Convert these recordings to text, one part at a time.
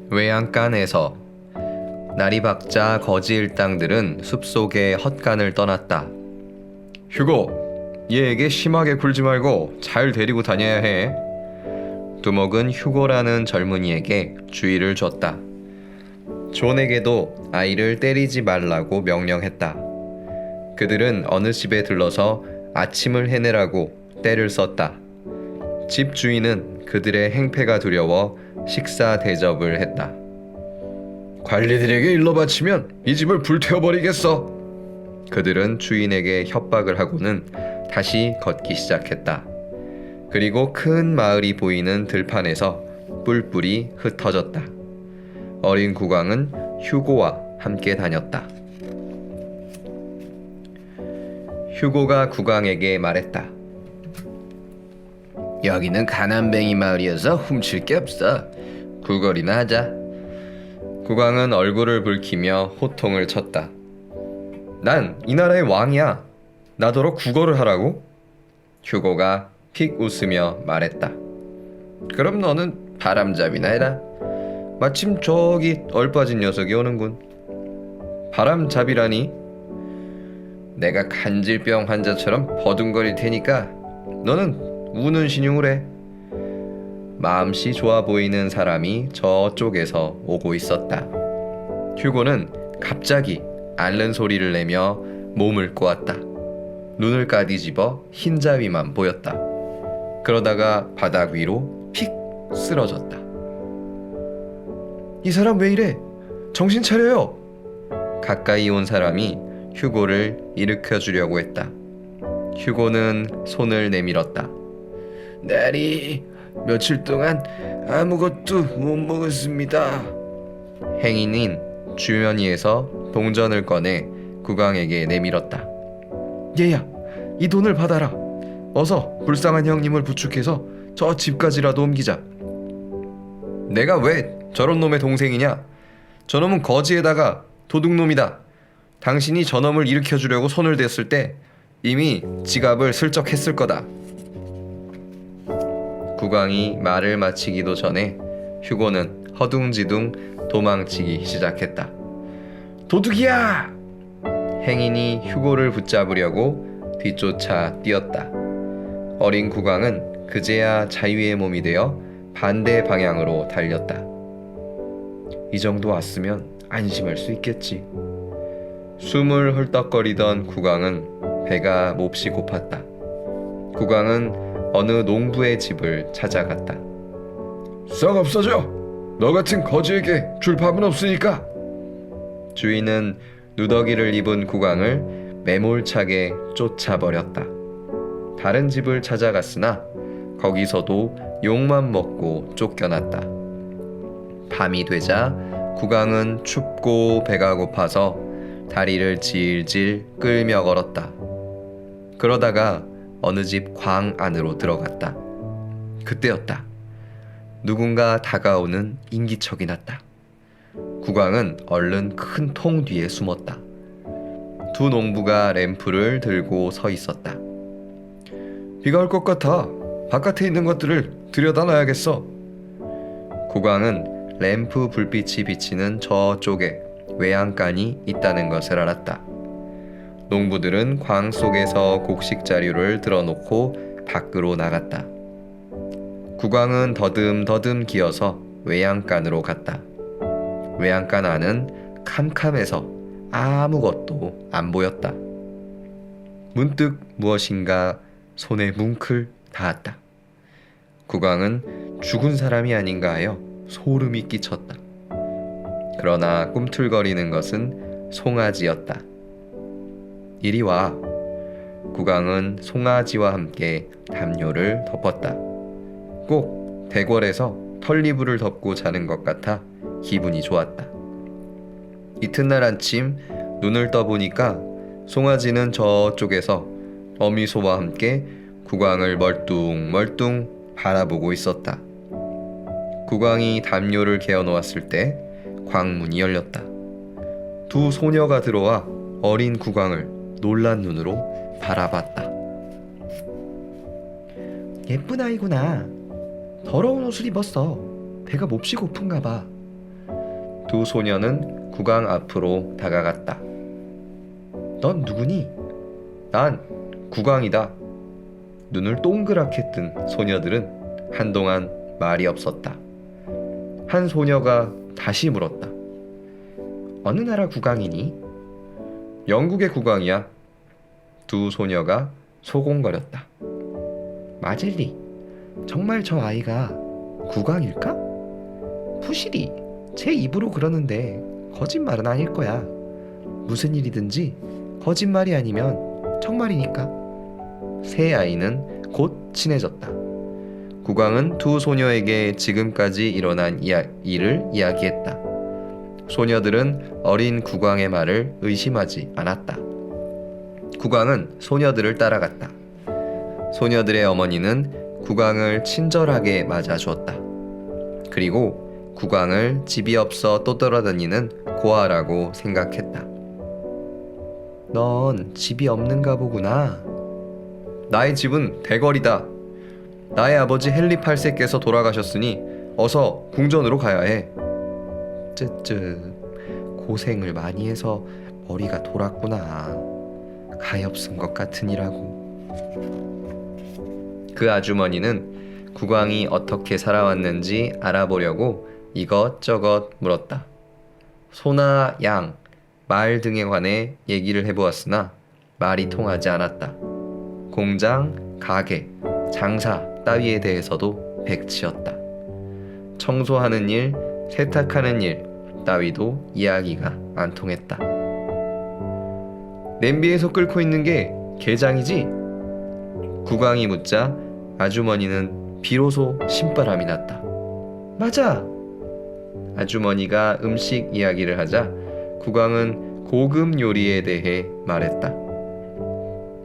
외양간에서 날이 밝자 거지 일당들은 숲속에 헛간을 떠났다. 휴고, 얘에게 심하게 굴지 말고 잘 데리고 다녀야 해. 두목은 휴고라는 젊은이에게 주의를 줬다. 존에게도 아이를 때리지 말라고 명령했다. 그들은 어느 집에 들러서 아침을 해내라고 때를 썼다. 집 주인은 그들의 행패가 두려워 식사 대접을 했다. 관리들에게 일러 바치면 이 집을 불태워버리겠어. 그들은 주인에게 협박을 하고는 다시 걷기 시작했다. 그리고 큰 마을이 보이는 들판에서 뿔뿔이 흩어졌다. 어린 국왕은 휴고와 함께 다녔다. 휴고가 국왕에게 말했다. 여기는 가난뱅이 마을이어서 훔칠 게 없어. 구걸이나 하자. 국왕은 얼굴을 붉히며 호통을 쳤다. 난 이 나라의 왕이야. 나더러 구걸을 하라고? 휴고가 픽 웃으며 말했다. 그럼 너는 바람잡이나 해라. 마침 저기 얼빠진 녀석이 오는군. 바람잡이라니? 내가 간질병 환자처럼 버둥거릴 테니까 너는 우는 신용을 해. 마음씨 좋아 보이는 사람이 저쪽에서 오고 있었다. 휴고는 갑자기 앓는 소리를 내며 몸을 꼬았다. 눈을 까디집어 흰자위만 보였다. 그러다가 바닥 위로 픽 쓰러졌다. 이 사람 왜 이래? 정신 차려요. 가까이 온 사람이 휴고를 일으켜 주려고 했다. 휴고는 손을 내밀었다. 나리, 며칠 동안 아무것도 못 먹었습니다. 행인인 주머니에서 동전을 꺼내 국왕에게 내밀었다. 얘야, 이 돈을 받아라. 어서 불쌍한 형님을 부축해서 저 집까지라도 옮기자. 내가 왜 저런 놈의 동생이냐? 저놈은 거지에다가 도둑놈이다. 당신이 저놈을 일으켜 주려고 손을 댔을 때 이미 지갑을 슬쩍 했을 거다. 국왕이 말을 마치기도 전에 휴고는 허둥지둥 도망치기 시작했다. 도둑이야! 행인이 휴고를 붙잡으려고 뒤쫓아 뛰었다. 어린 국왕은 그제야 자유의 몸이 되어 반대 방향으로 달렸다. 이 정도 왔으면 안심할 수 있겠지. 숨을 헐떡거리던 국왕은 배가 몹시 고팠다. 국왕은 어느 농부의 집을 찾아갔다. 썩 없어져! 너 같은 거지에게 줄 밥은 없으니까! 주인은 누더기를 입은 국왕을 매몰차게 쫓아버렸다. 다른 집을 찾아갔으나 거기서도 욕만 먹고 쫓겨났다. 밤이 되자 국왕은 춥고 배가 고파서 다리를 질질 끌며 걸었다. 그러다가 어느 집 광 안으로 들어갔다. 그때였다. 누군가 다가오는 인기척이 났다. 국왕은 얼른 큰 통 뒤에 숨었다. 두 농부가 램프를 들고 서 있었다. 비가 올 것 같아. 바깥에 있는 것들을 들여다놔야겠어. 국왕은 램프 불빛이 비치는 저쪽에 외양간이 있다는 것을 알았다. 농부들은 광 속에서 곡식 자루를 들어놓고 밖으로 나갔다. 국왕은 더듬더듬 기어서 외양간으로 갔다. 외양간 안은 캄캄해서 아무것도 안 보였다. 문득 무엇인가 손에 뭉클 닿았다. 국왕은 죽은 사람이 아닌가 하여 소름이 끼쳤다. 그러나 꿈틀거리는 것은 송아지였다. 이리 와. 국왕은 송아지와 함께 담요를 덮었다. 꼭 대궐에서 털니부를 덮고 자는 것 같아 기분이 좋았다. 이튿날 아침 눈을 떠보니까 송아지는 저쪽에서 어미소와 함께 국왕을 멀뚱멀뚱 바라보고 있었다. 국왕이 담요를 개어 놓았을 때 광문이 열렸다. 두 소녀가 들어와 어린 국왕을 놀란 눈으로 바라봤다. 예쁜 아이구나. 더러운 옷을 입었어. 배가 몹시 고픈가 봐. 두 소녀는 국왕 앞으로 다가갔다. 넌 누구니? 난 국왕이다. 눈을 동그랗게 뜬 소녀들은 한동안 말이 없었다. 한 소녀가 다시 물었다. 어느 나라 국왕이니? 영국의 국왕이야. 두 소녀가 소곤거렸다. 마젤리, 정말 저 아이가 국왕일까? 푸시리, 제 입으로 그러는데 거짓말은 아닐 거야. 무슨 일이든지 거짓말이 아니면 정말이니까. 세 아이는 곧 친해졌다. 국왕은 두 소녀에게 지금까지 일어난 일을 이야기했다. 소녀들은 어린 국왕의 말을 의심하지 않았다. 국왕은 소녀들을 따라갔다. 소녀들의 어머니는 국왕을 친절하게 맞아주었다. 그리고 국왕을 집이 없어 떠돌아다니는 고아라고 생각했다. 넌 집이 없는가 보구나. 나의 집은 대궐이다. 나의 아버지 헨리 8세께서 돌아가셨으니 어서 궁전으로 가야 해. 고생을 많이 해서 머리가 돌았구나. 가엾은 것 같으니라고. 그 아주머니는 국왕이 어떻게 살아왔는지 알아보려고 이것저것 물었다. 소나 양, 말 등에 관해 얘기를 해보았으나 말이 통하지 않았다. 공장, 가게, 장사 따위에 대해서도 백치였다. 청소하는 일, 세탁하는 일 따위도 이야기가 안 통했다. 냄비에서 끓고 있는 게 게장이지? 국왕이 묻자 아주머니는 비로소 신바람이 났다. 맞아! 아주머니가 음식 이야기를 하자 국왕은 고급 요리에 대해 말했다.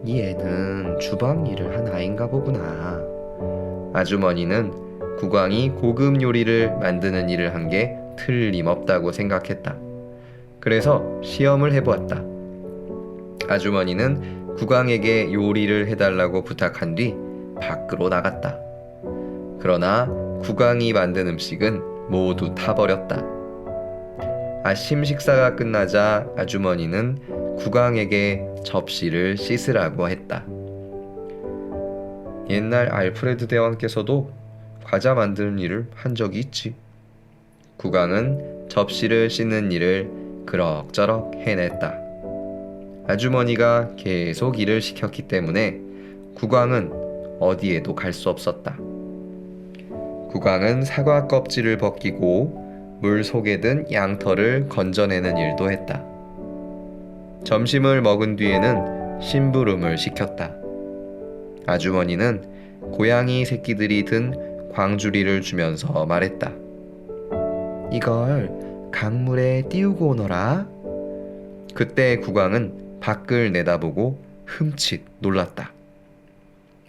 이 애는 주방 일을 한 아인가 보구나. 아주머니는 국왕이 고급 요리를 만드는 일을 한 게 틀림없다고 생각했다. 그래서 시험을 해보았다. 아주머니는 국왕에게 요리를 해달라고 부탁한 뒤 밖으로 나갔다. 그러나 국왕이 만든 음식은 모두 타버렸다. 아침 식사가 끝나자 아주머니는 국왕에게 접시를 씻으라고 했다. 옛날 알프레드 대왕께서도 과자 만드는 일을 한 적이 있지. 국왕은 접시를 씻는 일을 그럭저럭 해냈다. 아주머니가 계속 일을 시켰기 때문에 국왕은 어디에도 갈 수 없었다. 국왕은 사과 껍질을 벗기고 물 속에 든 양털을 건져내는 일도 했다. 점심을 먹은 뒤에는 심부름을 시켰다. 아주머니는 고양이 새끼들이 든 광주리를 주면서 말했다. 이걸 강물에 띄우고 오너라. 그때 국왕은 밖을 내다보고 흠칫 놀랐다.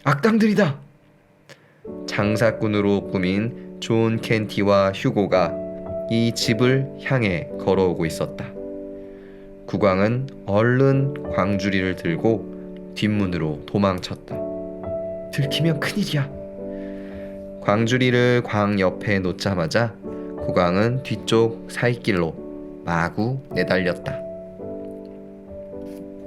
악당들이다! 장사꾼으로 꾸민 존 켄티와 휴고가 이 집을 향해 걸어오고 있었다. 국왕은 얼른 광주리를 들고 뒷문으로 도망쳤다. 들키면 큰일이야. 광주리를 광 옆에 놓자마자 국왕은 뒤쪽 사이길로 마구 내달렸다.